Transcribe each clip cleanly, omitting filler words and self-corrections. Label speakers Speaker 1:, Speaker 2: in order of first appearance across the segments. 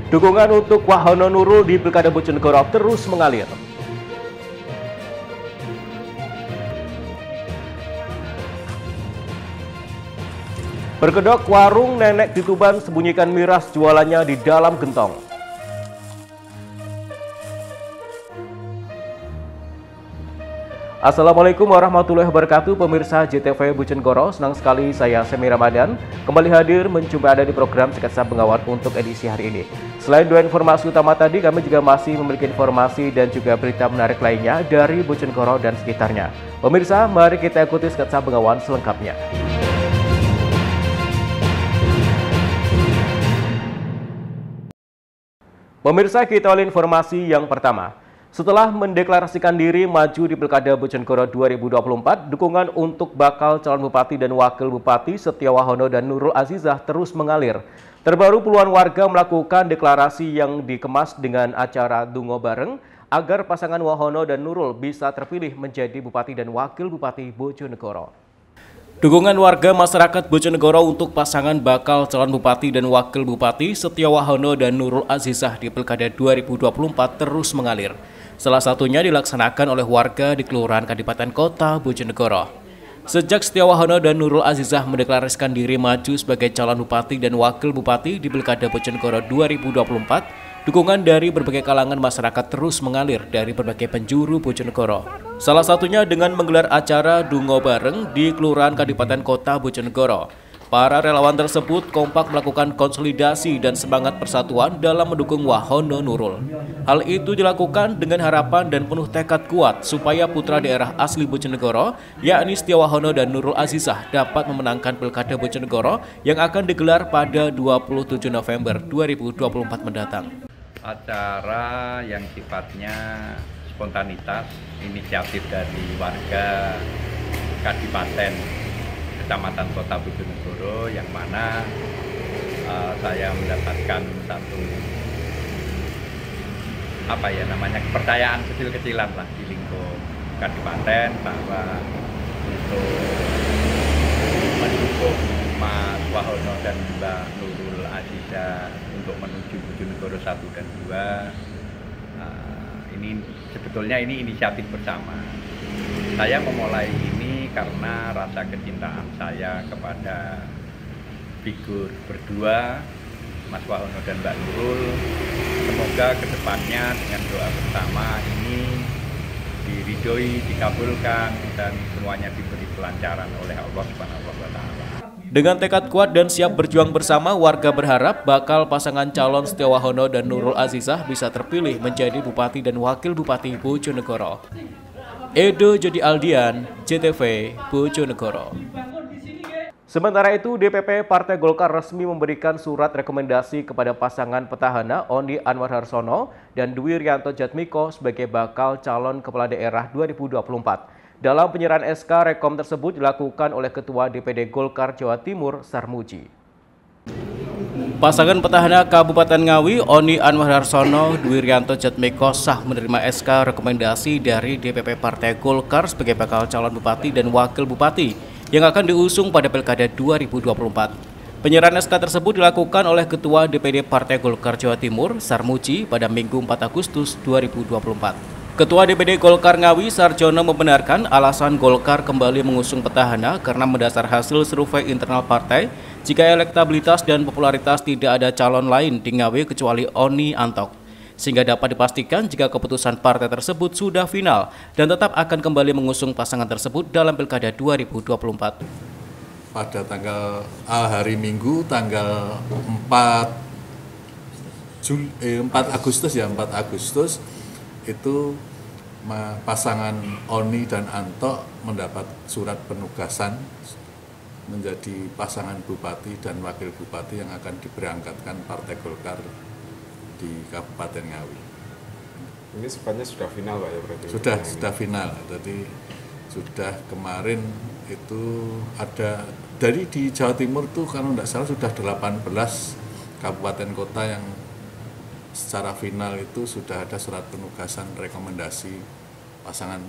Speaker 1: Dukungan untuk Wahono Nurul di Pilkada Bojonegoro terus mengalir. Berkedok warung nenek di Tuban sembunyikan miras jualannya di dalam gentong. Assalamualaikum warahmatullahi wabarakatuh, pemirsa JTV Bojonegoro. Senang sekali saya Semi Ramadan kembali hadir menjumpai Anda di program Sketsa Bengawan untuk edisi hari ini. Selain dua informasi utama tadi, kami juga masih memiliki informasi dan juga berita menarik lainnya dari Bojonegoro dan sekitarnya. Pemirsa, mari kita ikuti Sketsa Bengawan selengkapnya. Pemirsa, kita awali informasi yang pertama. Setelah mendeklarasikan diri maju di Pilkada Bojonegoro 2024, dukungan untuk bakal calon bupati dan wakil bupati Setia Wahono dan Nurul Azizah terus mengalir. Terbaru puluhan warga melakukan deklarasi yang dikemas dengan acara Dungo Bareng agar pasangan Wahono dan Nurul bisa terpilih menjadi bupati dan wakil bupati Bojonegoro. Dukungan warga masyarakat Bojonegoro untuk pasangan bakal calon bupati dan wakil bupati Setia Wahono dan Nurul Azizah di Pilkada 2024 terus mengalir. Salah satunya dilaksanakan oleh warga di Kelurahan Kadipaten Kota Bojonegoro. Sejak Setia Wahono dan Nurul Azizah mendeklarasikan diri maju sebagai calon bupati dan wakil bupati di Pilkada Bojonegoro 2024, dukungan dari berbagai kalangan masyarakat terus mengalir dari berbagai penjuru Bojonegoro. Salah satunya dengan menggelar acara Dungo Bareng di Kelurahan Kadipaten Kota Bojonegoro. Para relawan tersebut kompak melakukan konsolidasi dan semangat persatuan dalam mendukung Wahono Nurul. Hal itu dilakukan dengan harapan dan penuh tekad kuat supaya putra daerah asli Bojonegoro, yakni Setia Wahono dan Nurul Azizah, dapat memenangkan Pilkada Bojonegoro yang akan digelar pada 27 November 2024 mendatang.
Speaker 2: Acara yang sifatnya spontanitas, inisiatif dari warga Kadipaten Kecamatan Kota Bojonegoro, yang mana saya mendapatkan satu kepercayaan kecil-kecilan lah di lingkup Kadipaten bahwa untuk mendukung Mas Wahono dan Mbak Nurul Azizah untuk menuju Bojonegoro 1 dan 2. Ini sebetulnya ini inisiatif bersama. Saya memulai ini karena rasa kecintaan saya kepada figur berdua, Mas Wahono dan Mbak Nurul. Semoga kedepannya dengan doa bersama ini diridhoi, dikabulkan, dan semuanya diberi kelancaran oleh Allah Subhanahu wa Ta'ala.
Speaker 1: Dengan tekad kuat dan siap berjuang bersama, warga berharap bakal pasangan calon Setia Wahono dan Nurul Azizah bisa terpilih menjadi bupati dan wakil bupati Bojonegoro. Edo Jody Aldian, JTV Bojonegoro. Sementara itu, DPP Partai Golkar resmi memberikan surat rekomendasi kepada pasangan petahana Oni Anwar Harsono dan Dwi Rianto Jatmiko sebagai bakal calon kepala daerah 2024. Dalam penyerahan SK Rekom tersebut dilakukan oleh Ketua DPD Golkar Jawa Timur, Sarmuji. Pasangan petahana Kabupaten Ngawi, Oni Anwar Harsono, Dwi Rianto Jatmiko sah menerima SK rekomendasi dari DPP Partai Golkar sebagai bakal calon bupati dan wakil bupati yang akan diusung pada Pilkada 2024. Penyerahan SK tersebut dilakukan oleh Ketua DPD Partai Golkar Jawa Timur, Sarmuji, pada Minggu 4 Agustus 2024. Ketua DPD Golkar Ngawi, Sarjono, membenarkan alasan Golkar kembali mengusung petahana karena mendasar hasil survei internal partai jika elektabilitas dan popularitas tidak ada calon lain di Ngawi kecuali Oni Antok. Sehingga dapat dipastikan jika keputusan partai tersebut sudah final dan tetap akan kembali mengusung pasangan tersebut dalam Pilkada 2024.
Speaker 3: Pada hari Minggu tanggal 4 Agustus itu pasangan Oni dan Anto mendapat surat penugasan menjadi pasangan bupati dan wakil bupati yang akan diberangkatkan Partai Golkar di Kabupaten Ngawi.
Speaker 4: Ini sifatnya sudah final, Pak, ya berarti?
Speaker 3: Sudah final. Jadi sudah kemarin itu ada dari di Jawa Timur tuh kalau tidak salah sudah 18 kabupaten kota yang secara final itu sudah ada surat penugasan rekomendasi pasangan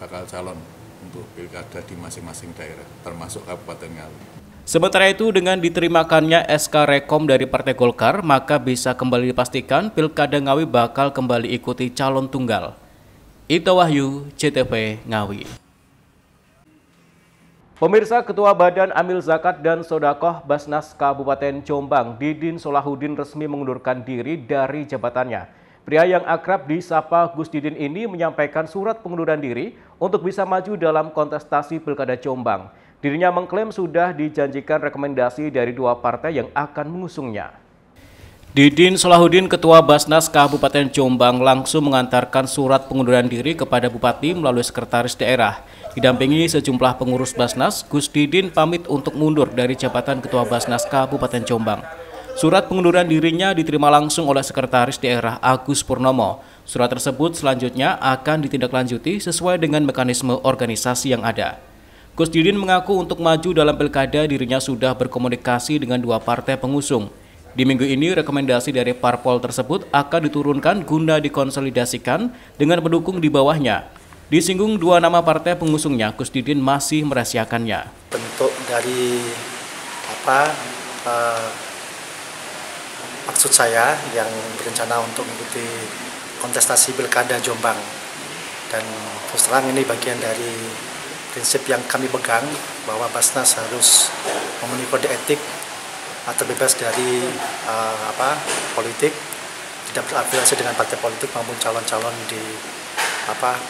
Speaker 3: bakal calon untuk pilkada di masing-masing daerah, termasuk Kabupaten Ngawi.
Speaker 1: Sementara itu, dengan diterimakannya SK Rekom dari Partai Golkar, maka bisa kembali dipastikan Pilkada Ngawi bakal kembali ikuti calon tunggal. Ito Wahyu, CTV Ngawi. Pemirsa, Ketua Badan Amil Zakat dan Sodakoh Basnas Kabupaten Jombang, Didin Solahuddin resmi mengundurkan diri dari jabatannya. Pria yang akrab disapa Gus Didin ini menyampaikan surat pengunduran diri untuk bisa maju dalam kontestasi Pilkada Jombang. Dirinya mengklaim sudah dijanjikan rekomendasi dari 2 partai yang akan mengusungnya. Didin Solahuddin, Ketua Basnas Kabupaten Jombang, langsung mengantarkan surat pengunduran diri kepada Bupati melalui Sekretaris Daerah. Didampingi sejumlah pengurus Basnas, Gus Didin pamit untuk mundur dari jabatan Ketua Basnas Kabupaten Jombang. Surat pengunduran dirinya diterima langsung oleh Sekretaris Daerah Agus Purnomo. Surat tersebut selanjutnya akan ditindaklanjuti sesuai dengan mekanisme organisasi yang ada. Gus Didin mengaku untuk maju dalam pilkada dirinya sudah berkomunikasi dengan 2 partai pengusung. Di minggu ini rekomendasi dari parpol tersebut akan diturunkan guna dikonsolidasikan dengan pendukung di bawahnya. Disinggung 2 nama partai pengusungnya, Gus Didin masih merahasiakannya.
Speaker 5: Bentuk dari maksud saya yang berencana untuk mengikuti kontestasi pilkada Jombang, dan terus terang ini bagian dari prinsip yang kami pegang bahwa Basnas harus memenuhi kode etik, terbebas dari politik, tidak berafiliasi dengan partai politik maupun calon-calon di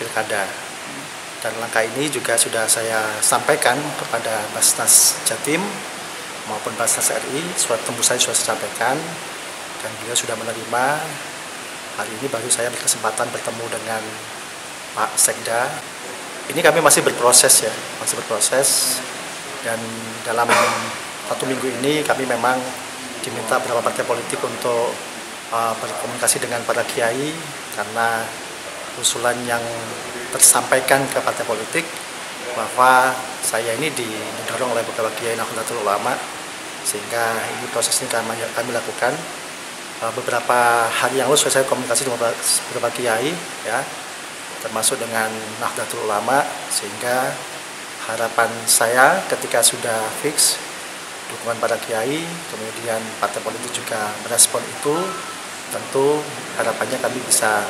Speaker 5: pilkada. Dan langkah ini juga sudah saya sampaikan kepada Basnas Jatim maupun Basnas RI, surat tembus saya sudah saya sampaikan dan beliau sudah menerima. Hari ini baru saya berkesempatan bertemu dengan Pak Sekda. Ini kami masih berproses ya, dan dalam 1 minggu ini kami memang diminta beberapa partai politik untuk berkomunikasi dengan para kiai karena usulan yang tersampaikan ke partai politik bahwa saya ini didorong oleh beberapa kiai Nahdlatul Ulama, sehingga ini proses ini kami lakukan. Beberapa hari yang lalu saya komunikasi dengan beberapa kiai ya, termasuk dengan Nahdlatul Ulama, sehingga harapan saya ketika sudah fix dukungan para kiai, kemudian partai politik juga merespon itu, tentu harapannya kami bisa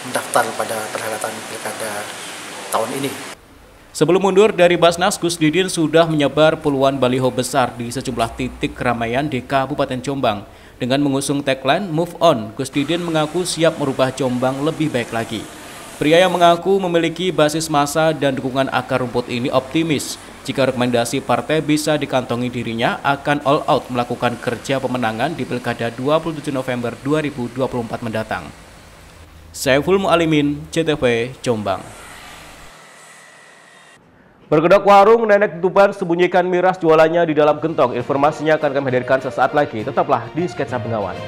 Speaker 5: mendaftar pada perhelatan pilkada tahun ini.
Speaker 1: Sebelum mundur dari Basnas, Gus Didin sudah menyebar puluhan baliho besar di sejumlah titik keramaian di Kabupaten Jombang. Dengan mengusung tagline Move On, Gus Didin mengaku siap merubah Jombang lebih baik lagi. Pria yang mengaku memiliki basis massa dan dukungan akar rumput ini optimis jika rekomendasi partai bisa dikantongi dirinya akan all out melakukan kerja pemenangan di Pilkada 27 November 2024 mendatang. Saiful Mualimin, CTV Jombang. Berkedok warung, nenek Tuban sembunyikan miras jualannya di dalam gentong. Informasinya akan kami hadirkan sesaat lagi. Tetaplah di Sketsa Bengawan.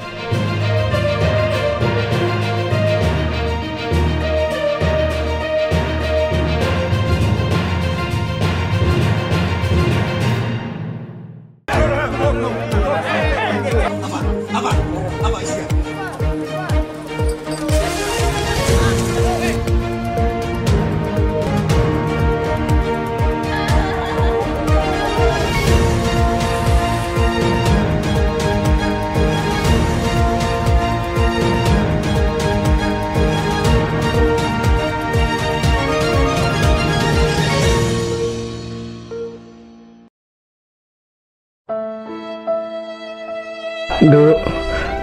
Speaker 6: Nduk,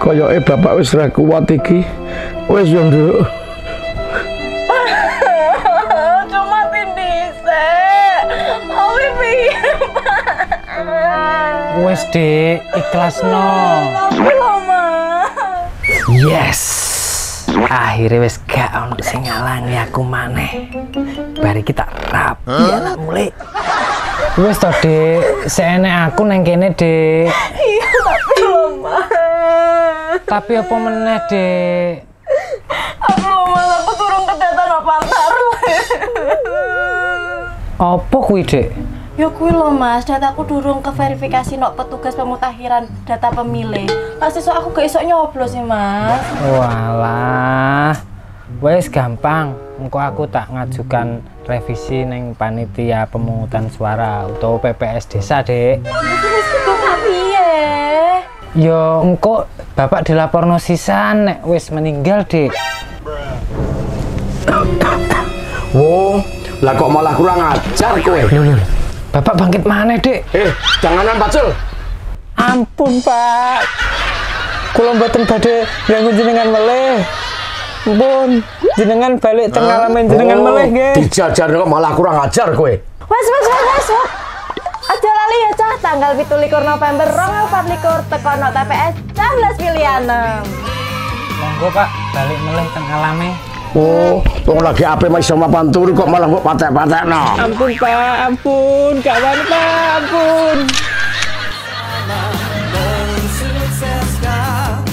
Speaker 6: koyoke bapak wis ra kuat iki. Wis yo, Nduk.
Speaker 7: Cuma tindise. Owi piye, Pak?
Speaker 8: Wis, Dik, ikhlasno.
Speaker 7: Tapi lho, Mas.
Speaker 8: Yes. Akhirnya wis gak ono sing ngalangi aku maneh. Bari kita rapi anak mulai. Wis to, Dik, seenek aku nang kene, Dik.
Speaker 7: Iya, tapi lho, Mas.
Speaker 8: Tapi apa meneh, Dik?
Speaker 7: Aku lho, Mas, aku turun ke data Pantar.
Speaker 8: Apa kuwi, Dik?
Speaker 7: Ya kuwi lho, Mas, dataku durung ke verifikasi nok petugas pemutakhiran data pemilih. Pas sesuk aku gak iso nyoblos sih, Mas.
Speaker 8: Walah. Wes gampang, engko aku tak ngajukan revisi neng panitia pemungutan suara atau PPS desa, Dek.
Speaker 7: Bapak piye?
Speaker 8: Yo engko bapak dilaporno sisan nek wis meninggal, Dek.
Speaker 6: Wong, lah kok malah kurang ajar kowe.
Speaker 8: Bapak bangkit mana, Dek?
Speaker 6: Janganan Pacul.
Speaker 8: Ampun, Pak. Kula mboten badhe ganggu jenengan meleh. Ampun, jenengan balik teng ngalamin jenengan meleh nggih.
Speaker 6: Dijajar kok malah kurang ajar kowe.
Speaker 7: Wes. Aja lali ya cah, tanggal 17 November 2024 tekono TPS 11 pilihan.
Speaker 8: Monggo Pak, balik meleh teng alame.
Speaker 6: Oh, wong lagi ape iso mapan turu kok malah mbok patek-patekno.
Speaker 8: Ampun Pak, ampun, gak wani Pak, ampun.
Speaker 9: Mensukseskan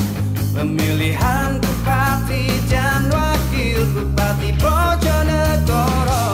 Speaker 9: pemilihan bupati dan wakil bupati Bojonegoro.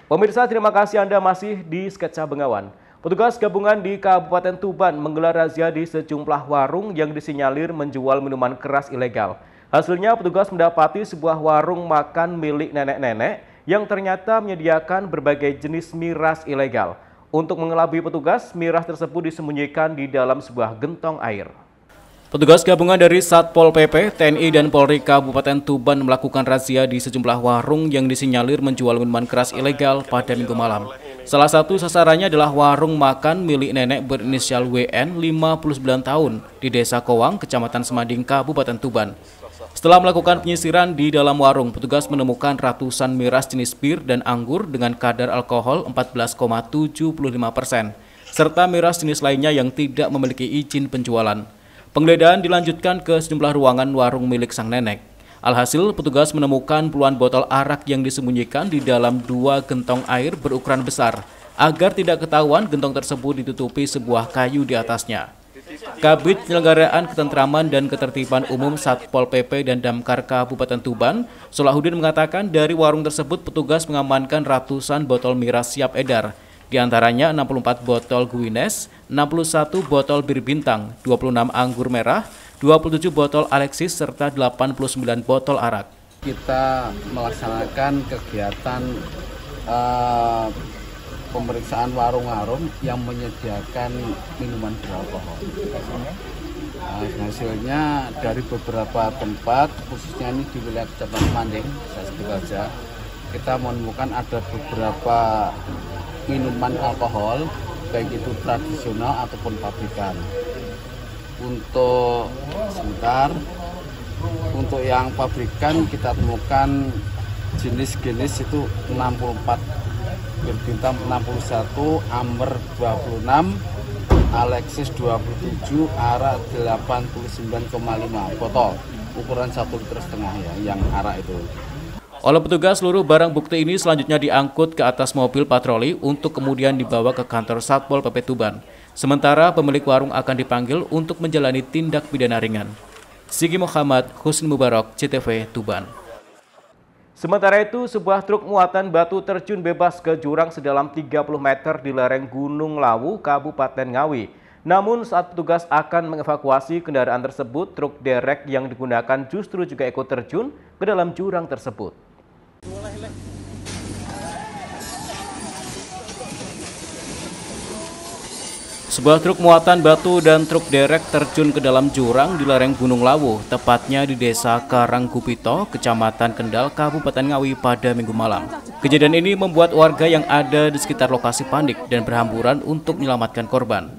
Speaker 1: Pemirsa, terima kasih Anda masih di Sketsa Bengawan. Petugas gabungan di Kabupaten Tuban menggelar razia di sejumlah warung yang disinyalir menjual minuman keras ilegal. Hasilnya, petugas mendapati sebuah warung makan milik nenek-nenek yang ternyata menyediakan berbagai jenis miras ilegal. Untuk mengelabui petugas, miras tersebut disembunyikan di dalam sebuah gentong air. Petugas gabungan dari Satpol PP, TNI, dan Polri Kabupaten Tuban melakukan razia di sejumlah warung yang disinyalir menjual minuman keras ilegal pada Minggu malam. Salah satu sasarannya adalah warung makan milik nenek berinisial WN 59 tahun di Desa Kowang, Kecamatan Semanding, Kabupaten Tuban. Setelah melakukan penyisiran di dalam warung, petugas menemukan ratusan miras jenis bir dan anggur dengan kadar alkohol 14,75%, serta miras jenis lainnya yang tidak memiliki izin penjualan. Penggeledahan dilanjutkan ke sejumlah ruangan warung milik sang nenek. Alhasil, petugas menemukan puluhan botol arak yang disembunyikan di dalam 2 gentong air berukuran besar. Agar tidak ketahuan, gentong tersebut ditutupi sebuah kayu di atasnya. Kabid Penyelenggaraan Ketentraman dan Ketertiban Umum Satpol PP dan Damkar Kabupaten Tuban, Solahuddin mengatakan dari warung tersebut petugas mengamankan ratusan botol miras siap edar. Di antaranya 64 botol Guinness, 61 botol bir bintang, 26 anggur merah, 27 botol Alexis, serta 89 botol arak.
Speaker 10: Kita melaksanakan kegiatan pemeriksaan warung-warung yang menyediakan minuman beralkohol. Hasilnya dari beberapa tempat, khususnya ini di wilayah Kecamatan Manding, saya sebut saja, kita menemukan ada beberapa minuman alkohol, baik itu tradisional ataupun pabrikan. Untuk yang pabrikan kita temukan jenis-jenis itu 64, bir bintang 61, Amber 26, Alexis 27, arak 89,5 botol, ukuran 1,5 liter ya, yang arak itu.
Speaker 1: Oleh petugas, seluruh barang bukti ini selanjutnya diangkut ke atas mobil patroli untuk kemudian dibawa ke kantor Satpol PP Tuban. Sementara pemilik warung akan dipanggil untuk menjalani tindak pidana ringan. Sigi Muhammad, Husni Mubarak, CTV Tuban. Sementara itu, sebuah truk muatan batu terjun bebas ke jurang sedalam 30 meter di lereng Gunung Lawu, Kabupaten Ngawi. Namun saat petugas akan mengevakuasi kendaraan tersebut, truk derek yang digunakan justru juga ikut terjun ke dalam jurang tersebut. Sebuah truk muatan batu dan truk derek terjun ke dalam jurang di lereng Gunung Lawu, tepatnya di Desa Karanggupito, Kecamatan Kendal, Kabupaten Ngawi pada Minggu malam. Kejadian ini membuat warga yang ada di sekitar lokasi panik dan berhamburan untuk menyelamatkan korban.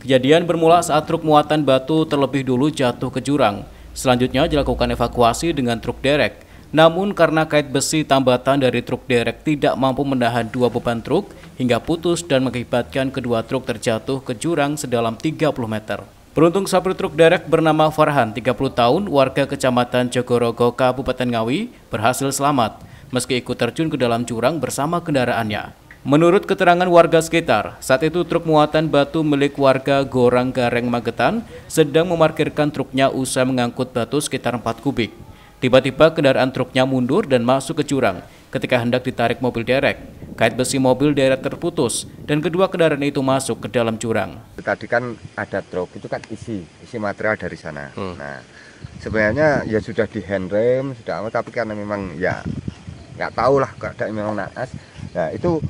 Speaker 1: Kejadian bermula saat truk muatan batu terlebih dulu jatuh ke jurang. Selanjutnya dilakukan evakuasi dengan truk derek. Namun karena kait besi tambatan dari truk derek tidak mampu menahan 2 beban truk hingga putus dan mengakibatkan kedua truk terjatuh ke jurang sedalam 30 meter. Beruntung sopir truk derek bernama Farhan, 30 tahun, warga Kecamatan Jogorogo, Kabupaten Ngawi, berhasil selamat meski ikut terjun ke dalam jurang bersama kendaraannya. Menurut keterangan warga sekitar, saat itu truk muatan batu milik warga Gorang Gareng Magetan sedang memarkirkan truknya usai mengangkut batu sekitar 4 kubik. Tiba-tiba kendaraan truknya mundur dan masuk ke jurang, Ketika hendak ditarik mobil derek, kait besi mobil derek terputus dan kedua kendaraan itu masuk ke dalam jurang.
Speaker 11: Tadi kan ada truk, itu kan isi material dari sana. Nah, sebenarnya ya sudah di handrem, sudah amat, tapi karena memang ya nggak tahu lah keadaan memang naas. Nah, itu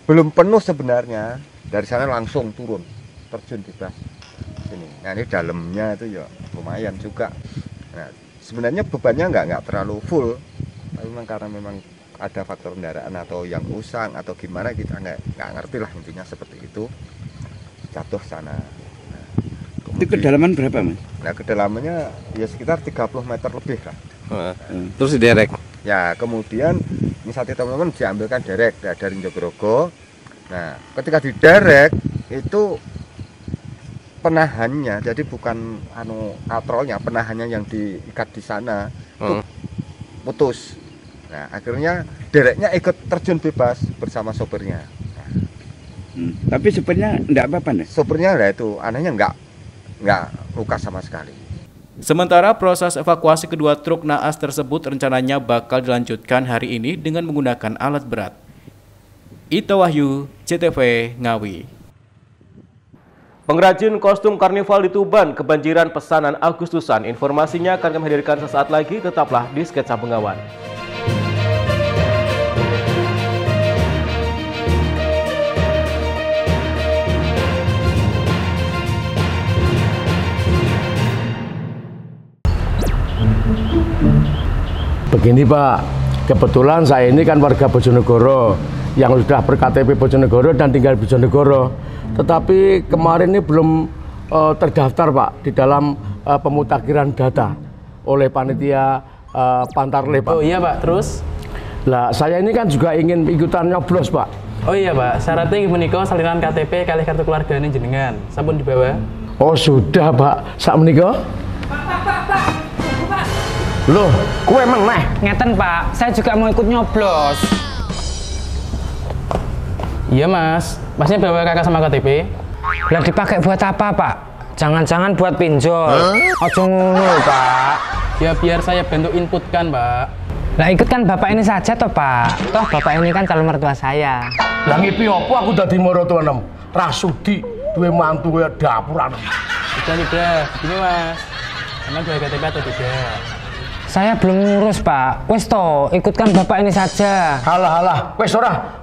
Speaker 11: belum penuh sebenarnya, dari sana langsung turun, terjun bebas sini. Nah, ini dalamnya itu ya lumayan juga. Nah, sebenarnya bebannya nggak terlalu full, tapi memang karena memang ada faktor kendaraan atau yang usang atau gimana, kita nggak ngerti lah, intinya seperti itu, jatuh sana. Nah,
Speaker 12: itu kedalaman berapa, Mas?
Speaker 11: Nah, kedalamannya ya sekitar 30 meter lebih lah.
Speaker 12: Terus diderek?
Speaker 11: Ya, kemudian misalnya teman-teman diambilkan derek dari Jogorogo. Nah, ketika diderek itu penahannya, jadi bukan katrolnya, penahannya yang diikat di sana itu putus. Nah, akhirnya dereknya ikut terjun bebas bersama sopirnya.
Speaker 12: Tapi sopirnya enggak apa-apa nih?
Speaker 11: Sopirnya lah itu anehnya enggak luka sama sekali.
Speaker 1: Sementara proses evakuasi kedua truk naas tersebut rencananya bakal dilanjutkan hari ini dengan menggunakan alat berat. Ito Wahyu, CTV Ngawi. Pengrajin kostum karnival di Tuban kebanjiran pesanan Agustusan. Informasinya akan kami hadirkan sesaat lagi, tetaplah di Sketsa Bengawan.
Speaker 6: Begini Pak, kebetulan saya ini kan warga Bojonegoro yang sudah ber-KTP Bojonegoro dan tinggal di Bojonegoro. Tetapi kemarin ini belum terdaftar Pak di dalam pemutakhiran data oleh panitia Pantarle Pak.
Speaker 8: Oh iya Pak, terus?
Speaker 6: Lah saya ini kan juga ingin ikutan nyoblos Pak.
Speaker 8: Oh iya Pak, syaratnya ingin menikah salinan KTP kali kartu keluarga ini jenengan. Sampun dibawa?
Speaker 6: Oh sudah Pak, sak menikah?
Speaker 8: Pak.
Speaker 6: Loh, kue emang meh?
Speaker 8: Ngeten Pak, saya juga mau ikut nyoblos. Iya Mas, Masnya bawa kakak sama KTP?
Speaker 13: Lah dipakai buat apa Pak? Jangan-jangan buat pinjol. Ojo ngono Pak.
Speaker 8: Ya biar saya bantu input kan Pak.
Speaker 13: Lah ikutkan Bapak ini saja toh Pak. Toh Bapak ini kan calon mertua saya.
Speaker 6: Lah ngipi opo aku dadi mertua nem? Rasudi duwe mantu kaya dapuran.
Speaker 8: Udah, gini Mas. Emang bawa KTP atau tidak?
Speaker 13: Saya belum ngurus Pak. Wes toh, ikutkan Bapak ini saja.
Speaker 6: Halah, wes ora.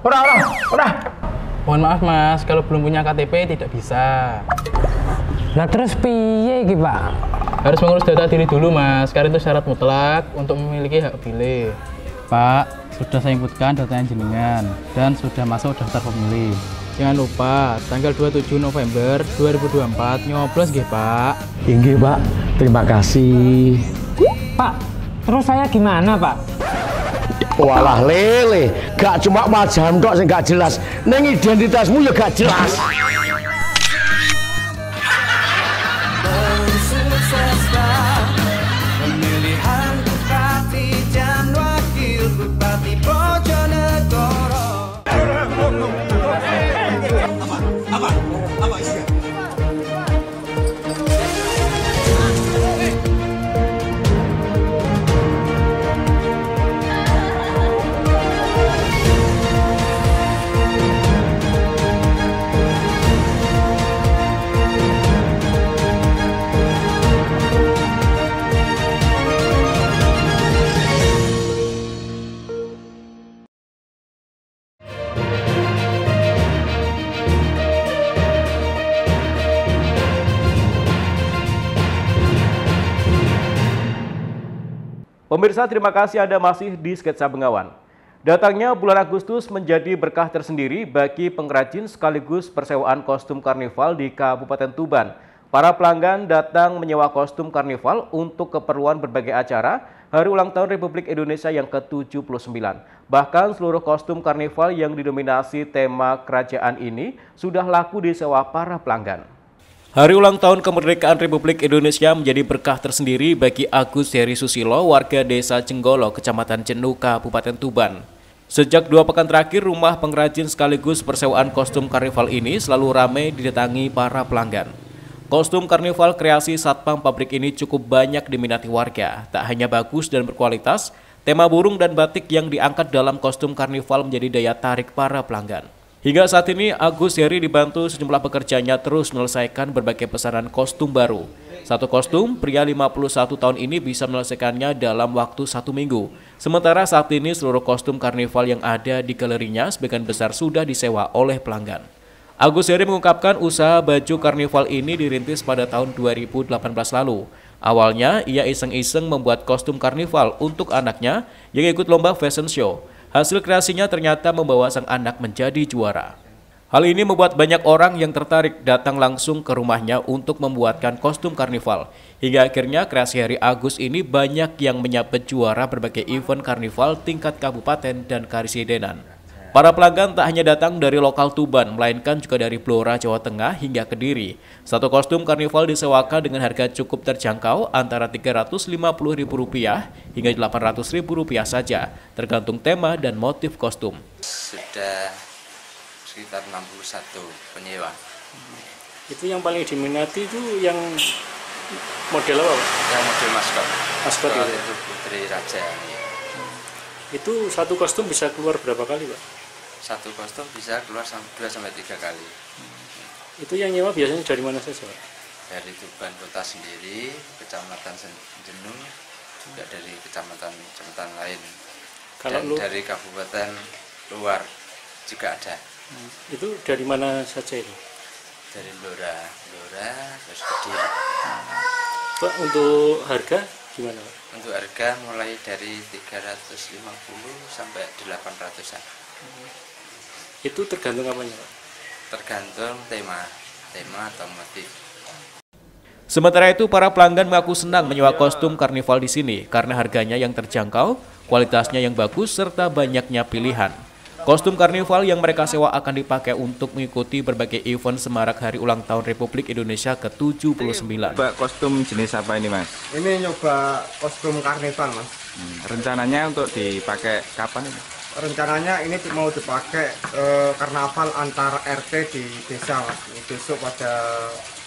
Speaker 8: Mohon maaf Mas, kalau belum punya KTP tidak bisa.
Speaker 13: Lah terus piye iki Pak?
Speaker 8: Harus mengurus data diri dulu Mas, karena itu syarat mutlak untuk memiliki hak pilih. Pak, sudah saya inputkan datanya jenengan dan sudah masuk daftar pemilih. Jangan lupa, tanggal 27 November 2024 nyoblos nggih Pak.
Speaker 6: Inggih Pak, terima kasih.
Speaker 13: Pak, terus saya gimana Pak?
Speaker 6: Walah lele, gak cuma wajahmu tok sing gak jelas, ning identitasmu ya gak jelas.
Speaker 9: Pemilihan bupati dan wakil bupati Bojonegoro. Apa isinya?
Speaker 1: Pemirsa, terima kasih Anda masih di Sketsa Bengawan. Datangnya bulan Agustus menjadi berkah tersendiri bagi pengrajin sekaligus persewaan kostum karnival di Kabupaten Tuban. Para pelanggan datang menyewa kostum karnival untuk keperluan berbagai acara Hari Ulang Tahun Republik Indonesia yang ke-79. Bahkan seluruh kostum karnival yang didominasi tema kerajaan ini sudah laku disewa para pelanggan. Hari ulang tahun kemerdekaan Republik Indonesia menjadi berkah tersendiri bagi Agus Heri Susilo, warga desa Cenggolo, Kecamatan Jenuh, Kabupaten Tuban. Sejak 2 pekan terakhir, rumah pengrajin sekaligus persewaan kostum karnival ini selalu ramai didatangi para pelanggan. Kostum karnival kreasi Satpam pabrik ini cukup banyak diminati warga. Tak hanya bagus dan berkualitas, Tema burung dan batik yang diangkat dalam kostum karnival menjadi daya tarik para pelanggan. Hingga saat ini, Agus Heri dibantu sejumlah pekerjanya terus menyelesaikan berbagai pesanan kostum baru. Satu kostum, pria 51 tahun ini bisa menyelesaikannya dalam waktu 1 minggu. Sementara saat ini seluruh kostum karnival yang ada di galerinya sebagian besar sudah disewa oleh pelanggan. Agus Heri mengungkapkan usaha baju karnival ini dirintis pada tahun 2018 lalu. Awalnya, ia iseng-iseng membuat kostum karnival untuk anaknya yang ikut lomba fashion show. Hasil kreasinya ternyata membawa sang anak menjadi juara. Hal ini membuat banyak orang yang tertarik datang langsung ke rumahnya untuk membuatkan kostum karnival. Hingga akhirnya kreasi Heri Agus ini banyak yang menyabet juara berbagai event karnival tingkat kabupaten dan karesidenan. Para pelanggan tak hanya datang dari lokal Tuban, melainkan juga dari Blora, Jawa Tengah hingga Kediri. Satu kostum karnival disewakan dengan harga cukup terjangkau antara Rp350.000 hingga Rp800.000 saja, tergantung tema dan motif kostum.
Speaker 14: Sudah sekitar 61 penyewa.
Speaker 15: Itu yang paling diminati itu yang model apa, Pak?
Speaker 14: Yang model maskot.
Speaker 15: Maskot
Speaker 14: itu Putri Raja.
Speaker 15: Itu satu kostum bisa keluar berapa kali, Pak?
Speaker 14: Satu kostum bisa keluar 2-3 kali.
Speaker 15: Itu yang nyewa biasanya dari mana saja, Pak?
Speaker 14: Dari Tuban kota sendiri, kecamatan Jenung, juga dari kecamatan lain. Dan dari kabupaten luar juga ada.
Speaker 15: Itu dari mana saja itu?
Speaker 14: Dari Blora terus Kediri.
Speaker 15: Pak, untuk harga gimana, Pak?
Speaker 14: Untuk harga mulai dari 350 sampai 800-an.
Speaker 15: Itu tergantung apanya, Pak?
Speaker 14: Tergantung tema atau motif.
Speaker 1: Sementara itu, para pelanggan mengaku senang menyewa kostum karnival di sini karena harganya yang terjangkau, kualitasnya yang bagus, serta banyaknya pilihan. Kostum karnival yang mereka sewa akan dipakai untuk mengikuti berbagai event semarak Hari Ulang Tahun Republik Indonesia ke-79.
Speaker 16: Mbak, kostum jenis apa ini, Mas?
Speaker 17: Ini nyoba kostum karnival, Mas.
Speaker 16: Rencananya untuk dipakai kapan ini?
Speaker 17: Rencananya ini mau dipakai karnaval antar RT di desa, Mas. Besok pada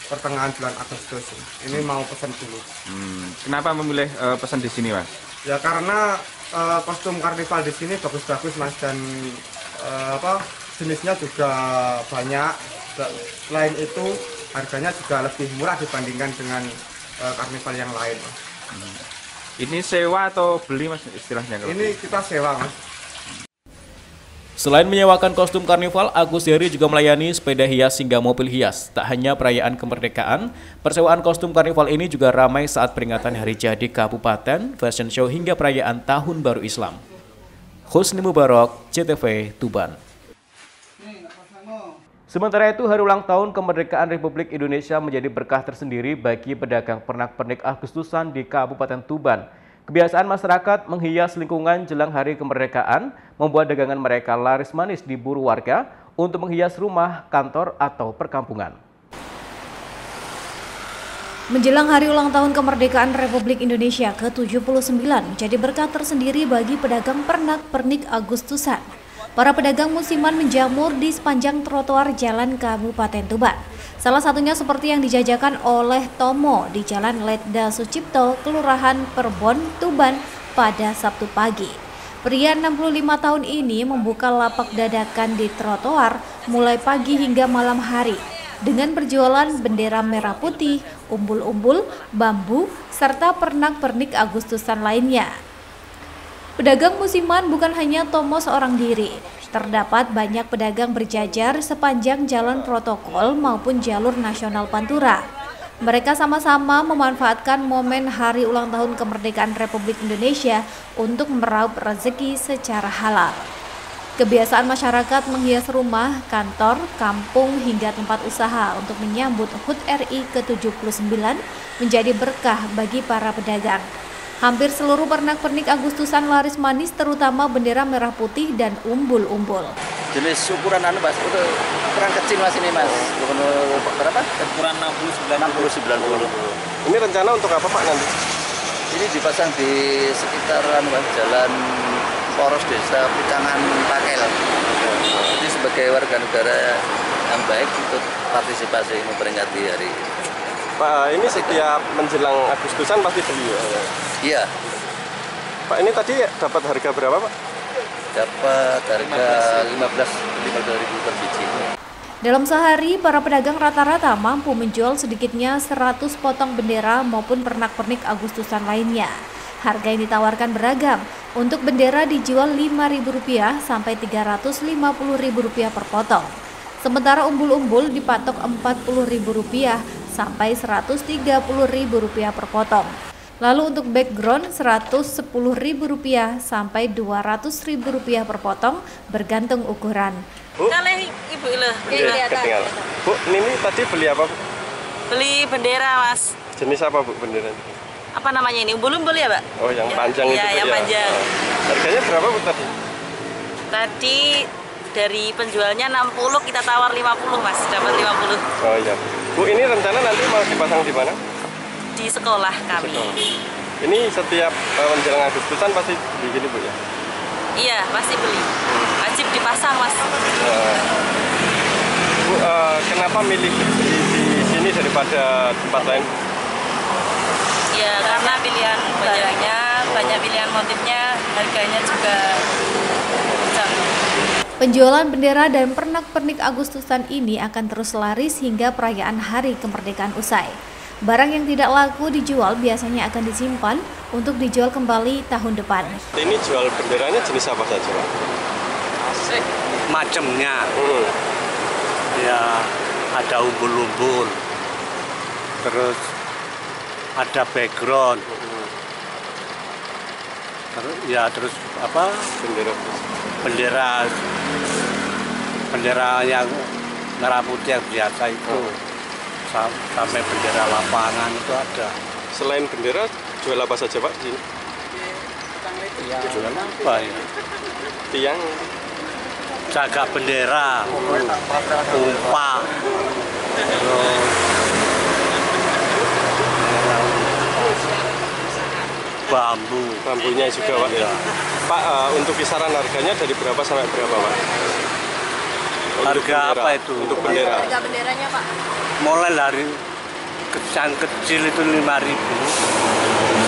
Speaker 17: pertengahan bulan Agustus. Ini mau pesan dulu.
Speaker 16: Kenapa memilih pesan di sini, Mas?
Speaker 17: Ya karena kostum karnival di sini bagus-bagus, Mas, dan jenisnya juga banyak. Selain itu harganya juga lebih murah dibandingkan dengan karnival yang lain, Mas.
Speaker 16: Ini sewa atau beli, Mas, istilahnya?
Speaker 17: Ini kita sewa, Mas.
Speaker 1: Selain menyewakan kostum karnival, Agus Heri juga melayani sepeda hias hingga mobil hias. Tak hanya perayaan kemerdekaan, persewaan kostum karnival ini juga ramai saat peringatan Hari Jadi Kabupaten, fashion show hingga perayaan Tahun Baru Islam. Husni Mubarak, CTV, Tuban. Sementara itu, Hari Ulang Tahun Kemerdekaan Republik Indonesia menjadi berkah tersendiri bagi pedagang pernak-pernik Agustusan di Kabupaten Tuban. Kebiasaan masyarakat menghias lingkungan jelang Hari Kemerdekaan membuat dagangan mereka laris manis diburu warga untuk menghias rumah, kantor, atau perkampungan.
Speaker 18: Menjelang Hari Ulang Tahun Kemerdekaan Republik Indonesia ke-79 menjadi berkah tersendiri bagi pedagang pernak-pernik Agustusan. Para pedagang musiman menjamur di sepanjang trotoar jalan Kabupaten Tuban. Salah satunya seperti yang dijajakan oleh Tomo di Jalan Letda Sucipto, Kelurahan Perbon, Tuban pada Sabtu pagi. Pria 65 tahun ini membuka lapak dadakan di trotoar mulai pagi hingga malam hari dengan berjualan bendera merah putih, umbul-umbul, bambu, serta pernak-pernik Agustusan lainnya. Pedagang musiman bukan hanya Tomo seorang diri. Terdapat banyak pedagang berjajar sepanjang jalan protokol maupun jalur nasional Pantura. Mereka sama-sama memanfaatkan momen Hari Ulang Tahun Kemerdekaan Republik Indonesia untuk meraup rezeki secara halal. Kebiasaan masyarakat menghias rumah, kantor, kampung hingga tempat usaha untuk menyambut HUT RI ke-79 menjadi berkah bagi para pedagang. Hampir seluruh pernak-pernik Agustusan laris manis, terutama bendera merah putih dan umbul-umbul.
Speaker 19: Jenis ukuran Mas, ukuran kecil Mas ini Mas. Berapa? Ukuran 60-90.
Speaker 20: Ini rencana untuk apa Pak nanti?
Speaker 19: Ini dipasang di sekitar Jalan Poros Desa Pikangan Pakel. Jadi sebagai warga negara yang baik untuk partisipasi memperingati hari ini.
Speaker 20: Pak, ini setiap menjelang Agustusan pasti beli ya?
Speaker 19: Iya.
Speaker 20: Pak, ini tadi dapat harga berapa, Pak?
Speaker 19: Dapat harga 15.000 per biji.
Speaker 18: Dalam sehari, para pedagang rata-rata mampu menjual sedikitnya 100 potong bendera maupun pernak-pernik Agustusan lainnya. Harga yang ditawarkan beragam. Untuk bendera dijual Rp5.000 sampai Rp350.000 per potong. Sementara umbul-umbul dipatok Rp40.000 sampai Rp130.000 per potong. Lalu untuk background Rp110.000 sampai Rp200.000 per potong bergantung ukuran.
Speaker 20: Bu,
Speaker 21: Ibu
Speaker 20: ketinggalan. Bu, ini tadi beli apa, Bu?
Speaker 21: Beli bendera, Mas.
Speaker 20: Jenis apa, Bu, bendera?
Speaker 21: Apa namanya ini? Umbul-umbul ya, Pak?
Speaker 20: Oh, yang panjang itu
Speaker 21: ya? Yang panjang.
Speaker 20: Harganya berapa, Bu, tadi?
Speaker 21: Tadi dari penjualnya 60, kita tawar 50, Mas. Dapat 50.
Speaker 20: Oh iya. Bu, ini rencana nanti mau dipasang di mana?
Speaker 21: Di sekolah kami.
Speaker 20: Ini setiap menjelang Agustusan pasti begini, Bu, ya?
Speaker 21: Iya, pasti beli. Wajib dipasang, Mas.
Speaker 20: Bu, kenapa milih beli di sini daripada tempat lain?
Speaker 21: Ya, karena pilihan barangnya, banyak pilihan motifnya, harganya juga canggih.
Speaker 18: Penjualan bendera dan pernak-pernik Agustusan ini akan terus laris hingga perayaan Hari Kemerdekaan usai. Barang yang tidak laku dijual biasanya akan disimpan untuk dijual kembali tahun depan.
Speaker 20: Ini jual benderanya jenis apa saja, Pak?
Speaker 22: Macamnya. Ya, ada umbul-umbul. Terus ada background. Terus apa? Bendera yang merah putih yang biasa itu. Sampai bendera lapangan itu ada.
Speaker 20: Selain bendera, jual apa saja, Pak? Di sini?
Speaker 22: Jual apa ya?
Speaker 20: Tiang.
Speaker 22: Jaga bendera, umpa, bambu.
Speaker 20: Bambunya juga, Pak, ya? Pak, untuk kisaran harganya dari berapa sampai berapa, Pak?
Speaker 22: Harga apa itu?
Speaker 20: Untuk bendera.
Speaker 21: Harga benderanya, Pak?
Speaker 22: Mulai dari yang kecil itu 5.000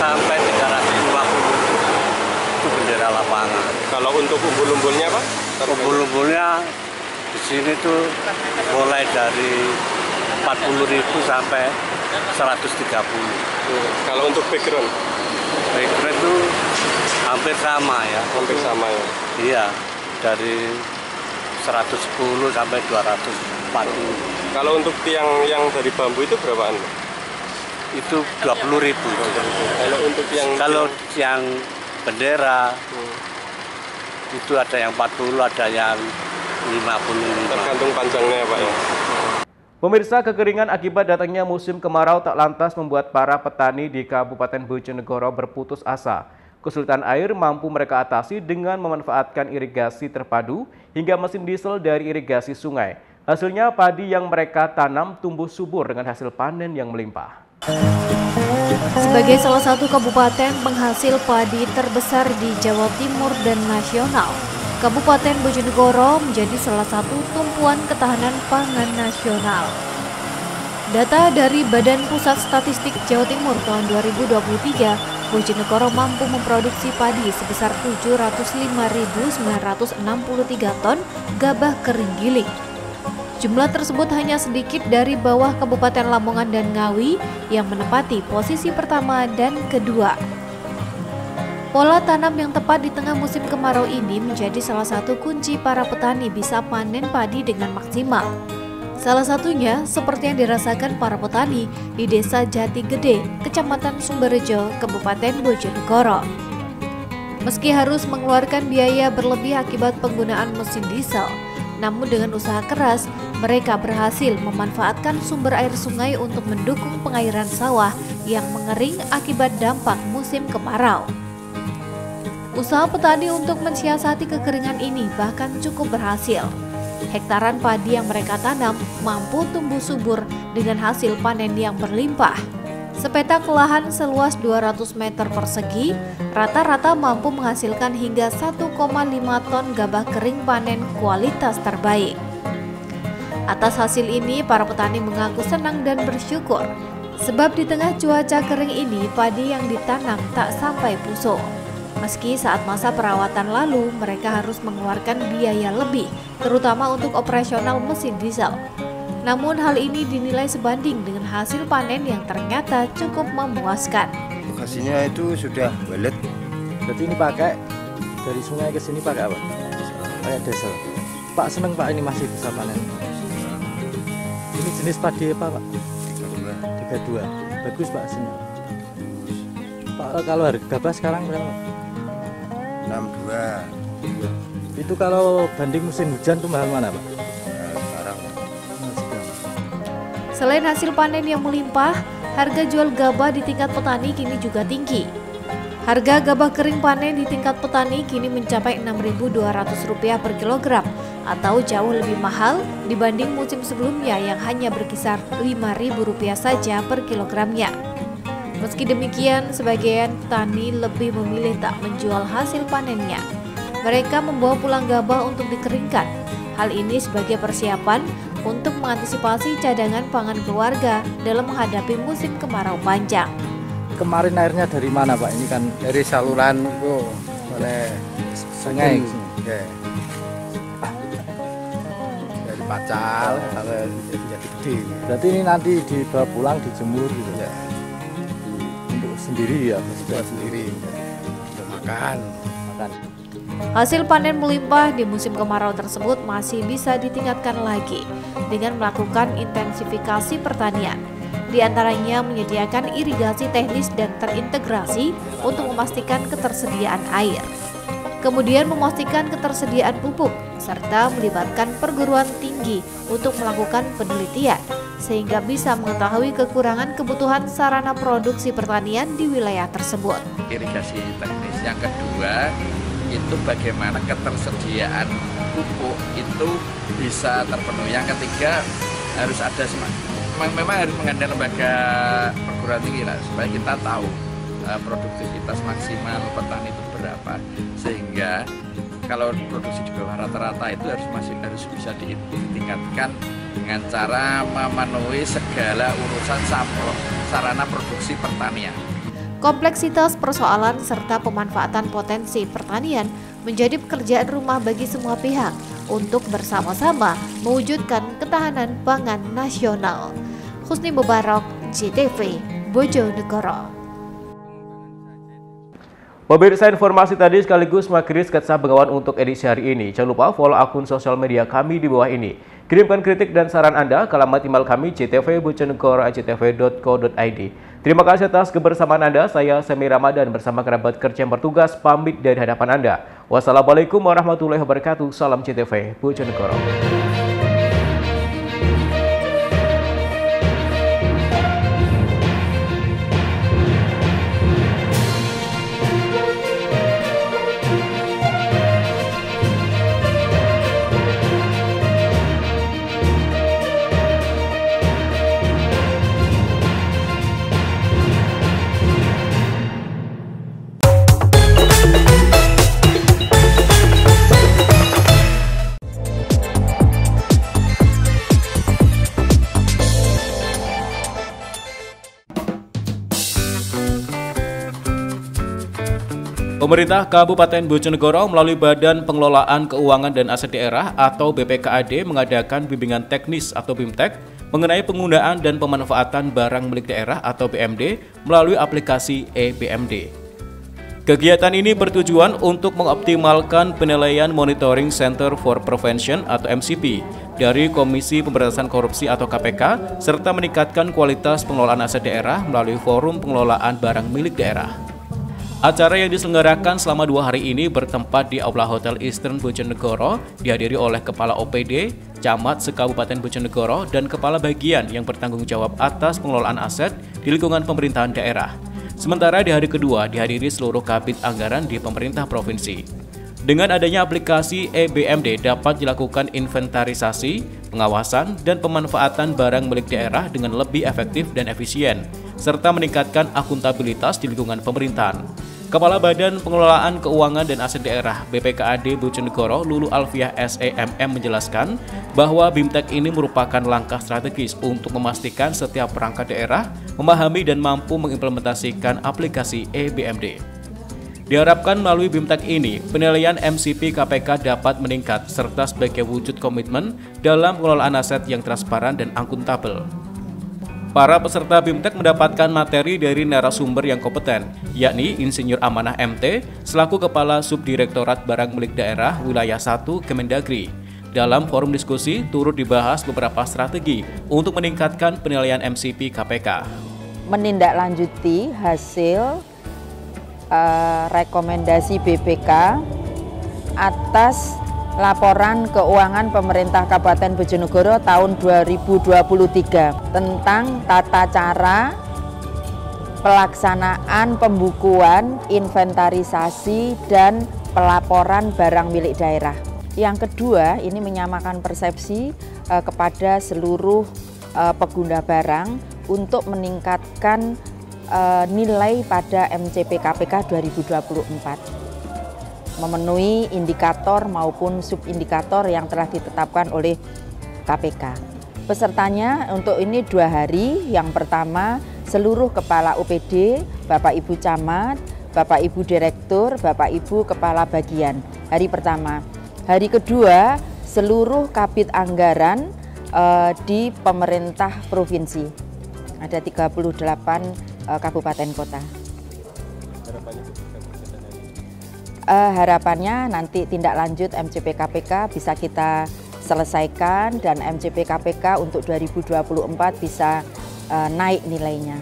Speaker 22: sampai 350. Itu bendera lapangan.
Speaker 20: Kalau untuk umbul-umbulnya, Pak?
Speaker 22: Umbul-umbulnya di sini tuh mulai dari 40.000 sampai 130.
Speaker 20: Kalau untuk background?
Speaker 22: Background itu hampir sama ya.
Speaker 20: Hampir sama ya?
Speaker 22: Iya, dari 110 sampai 240.
Speaker 20: Kalau untuk tiang yang dari bambu itu berapaan?
Speaker 22: Itu 20.000.
Speaker 20: Kalau untuk
Speaker 22: yang bendera itu ada yang 40, ada yang 55.
Speaker 20: Tergantung panjangnya, Pak, ya.
Speaker 1: Pemirsa, kekeringan akibat datangnya musim kemarau tak lantas membuat para petani di Kabupaten Bojonegoro berputus asa. Kesulitan air mampu mereka atasi dengan memanfaatkan irigasi terpadu hingga mesin diesel dari irigasi sungai. Hasilnya padi yang mereka tanam tumbuh subur dengan hasil panen yang melimpah.
Speaker 18: Sebagai salah satu kabupaten penghasil padi terbesar di Jawa Timur dan nasional, Kabupaten Bojonegoro menjadi salah satu tumpuan ketahanan pangan nasional. Data dari Badan Pusat Statistik Jawa Timur tahun 2023, Bojonegoro mampu memproduksi padi sebesar 705.963 ton gabah kering giling. Jumlah tersebut hanya sedikit dari bawah Kabupaten Lamongan dan Ngawi yang menempati posisi pertama dan kedua. Pola tanam yang tepat di tengah musim kemarau ini menjadi salah satu kunci para petani bisa panen padi dengan maksimal. Salah satunya seperti yang dirasakan para petani di Desa Jati Gede, Kecamatan Sumberjo, Kabupaten Bojonegoro. Meski harus mengeluarkan biaya berlebih akibat penggunaan mesin diesel, namun dengan usaha keras, mereka berhasil memanfaatkan sumber air sungai untuk mendukung pengairan sawah yang mengering akibat dampak musim kemarau. Usaha petani untuk mensiasati kekeringan ini bahkan cukup berhasil. Hektaran padi yang mereka tanam mampu tumbuh subur dengan hasil panen yang berlimpah. Sepetak lahan seluas 200 meter persegi, rata-rata mampu menghasilkan hingga 1,5 ton gabah kering panen kualitas terbaik. Atas hasil ini, para petani mengaku senang dan bersyukur. Sebab di tengah cuaca kering ini, padi yang ditanam tak sampai busuk. Meski saat masa perawatan lalu mereka harus mengeluarkan biaya lebih, terutama untuk operasional mesin diesel. Namun hal ini dinilai sebanding dengan hasil panen yang ternyata cukup memuaskan.
Speaker 2: Lokasinya itu sudah welet.
Speaker 4: Berarti ini pakai dari sungai ke sini pakai apa? Pakai diesel. Pak seneng Pak ini masih bisa panen. Ini jenis padi apa Pak? 32. Bagus Pak sini. Pak kalau harga gabah sekarang berapa?
Speaker 2: 62.
Speaker 4: Itu kalau banding musim hujan tuh mahal mana Pak?
Speaker 2: Sekarang.
Speaker 18: Selain hasil panen yang melimpah, harga jual gabah di tingkat petani kini juga tinggi. Harga gabah kering panen di tingkat petani kini mencapai Rp6.200 per kilogram atau jauh lebih mahal dibanding musim sebelumnya yang hanya berkisar Rp5.000 saja per kilogramnya. Meski demikian, sebagian petani lebih memilih tak menjual hasil panennya. Mereka membawa pulang gabah untuk dikeringkan. Hal ini sebagai persiapan untuk mengantisipasi cadangan pangan keluarga dalam menghadapi musim kemarau panjang.
Speaker 4: Kemarin airnya dari mana Pak? Ini kan
Speaker 2: dari saluran itu oleh
Speaker 4: sungai.
Speaker 2: Ya. Dari Pacal sampai jadi gede.
Speaker 4: Berarti ini nanti dibawa pulang dijemur gitu ya. Untuk sendiri ya,
Speaker 2: buat sendiri. Untuk makan.
Speaker 18: Hasil panen melimpah di musim kemarau tersebut masih bisa ditingkatkan lagi dengan melakukan intensifikasi pertanian. Di antaranya menyediakan irigasi teknis dan terintegrasi untuk memastikan ketersediaan air. Kemudian memastikan ketersediaan pupuk, serta melibatkan perguruan tinggi untuk melakukan penelitian, sehingga bisa mengetahui kekurangan kebutuhan sarana produksi pertanian di wilayah tersebut.
Speaker 14: Irigasi teknis yang kedua, itu bagaimana ketersediaan pupuk itu bisa terpenuhi. Yang ketiga, harus ada memang harus mengandalkan lembaga perguruan tinggi lah, supaya kita tahu produktivitas maksimal petani itu berapa, sehingga kalau produksi di bawah rata-rata itu harus bisa ditingkatkan dengan cara memenuhi segala urusan sarana produksi pertanian.
Speaker 18: Kompleksitas persoalan serta pemanfaatan potensi pertanian menjadi pekerjaan rumah bagi semua pihak untuk bersama-sama mewujudkan ketahanan pangan nasional. Husni Mubarak, JTV, Bojonegoro.
Speaker 1: Pemirsa, informasi tadi sekaligus mengakhiri sketsa Bengawan untuk edisi hari ini. Jangan lupa follow akun sosial media kami di bawah ini. Kirimkan kritik dan saran Anda ke alamat email kami ctv.bojonegoro@ctv.co.id. Terima kasih atas kebersamaan Anda. Saya Semi Ramadan bersama kerabat kerja yang bertugas pamit dari hadapan Anda. Wassalamualaikum warahmatullahi wabarakatuh. Salam CTV Bojonegoro. Pemerintah Kabupaten Bojonegoro melalui Badan Pengelolaan Keuangan dan Aset Daerah atau BPKAD mengadakan bimbingan teknis atau BIMTEK mengenai penggunaan dan pemanfaatan barang milik daerah atau BMD melalui aplikasi e-BMD. Kegiatan ini bertujuan untuk mengoptimalkan penilaian Monitoring Center for Prevention atau MCP dari Komisi Pemberantasan Korupsi atau KPK serta meningkatkan kualitas pengelolaan aset daerah melalui Forum Pengelolaan Barang Milik Daerah. Acara yang diselenggarakan selama 2 hari ini bertempat di Aula Hotel Eastern Bojonegoro, dihadiri oleh Kepala OPD, Camat se-Kabupaten Bojonegoro, dan Kepala Bagian yang bertanggung jawab atas pengelolaan aset di lingkungan pemerintahan daerah. Sementara di hari kedua dihadiri seluruh kabit anggaran di pemerintah provinsi. Dengan adanya aplikasi e-BMD dapat dilakukan inventarisasi, pengawasan, dan pemanfaatan barang milik daerah dengan lebih efektif dan efisien, serta meningkatkan akuntabilitas di lingkungan pemerintahan. Kepala Badan Pengelolaan Keuangan dan Aset Daerah BPKAD Bojonegoro, Lulu Alfiah SEMM menjelaskan bahwa BIMTEK ini merupakan langkah strategis untuk memastikan setiap perangkat daerah memahami dan mampu mengimplementasikan aplikasi e-BMD. Diharapkan melalui BIMTEK ini, penilaian MCP KPK dapat meningkat serta sebagai wujud komitmen dalam pengelolaan aset yang transparan dan akuntabel. Para peserta BIMTEK mendapatkan materi dari narasumber yang kompeten, yakni Insinyur Amanah MT selaku Kepala Subdirektorat Barang Milik Daerah Wilayah 1 Kemendagri. Dalam forum diskusi turut dibahas beberapa strategi untuk meningkatkan penilaian MCP KPK.
Speaker 3: Menindaklanjuti hasil rekomendasi BPK atas laporan keuangan pemerintah Kabupaten Bojonegoro tahun 2023 tentang tata cara pelaksanaan pembukuan, inventarisasi, dan pelaporan barang milik daerah. Yang kedua, ini menyamakan persepsi kepada seluruh pengguna barang untuk meningkatkan nilai pada MCP KPK 2024. Memenuhi indikator maupun subindikator yang telah ditetapkan oleh KPK. Pesertanya untuk ini 2 hari. Yang pertama, seluruh kepala UPD, Bapak Ibu Camat, Bapak Ibu Direktur, Bapak Ibu Kepala Bagian. Hari pertama. Hari kedua, seluruh kabid anggaran di pemerintah provinsi. Ada 38 kabupaten kota. Harapannya nanti tindak lanjut MCP KPK bisa kita selesaikan dan MCP KPK untuk 2024 bisa naik nilainya.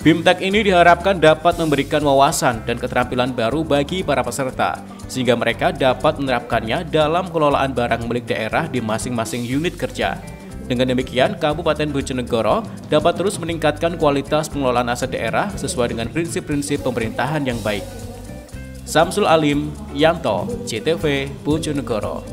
Speaker 1: BIMTEK ini diharapkan dapat memberikan wawasan dan keterampilan baru bagi para peserta, sehingga mereka dapat menerapkannya dalam pengelolaan barang milik daerah di masing-masing unit kerja. Dengan demikian, Kabupaten Bojonegoro dapat terus meningkatkan kualitas pengelolaan aset daerah sesuai dengan prinsip-prinsip pemerintahan yang baik. Samsul Alim, Yanto, CTV, Bojonegoro.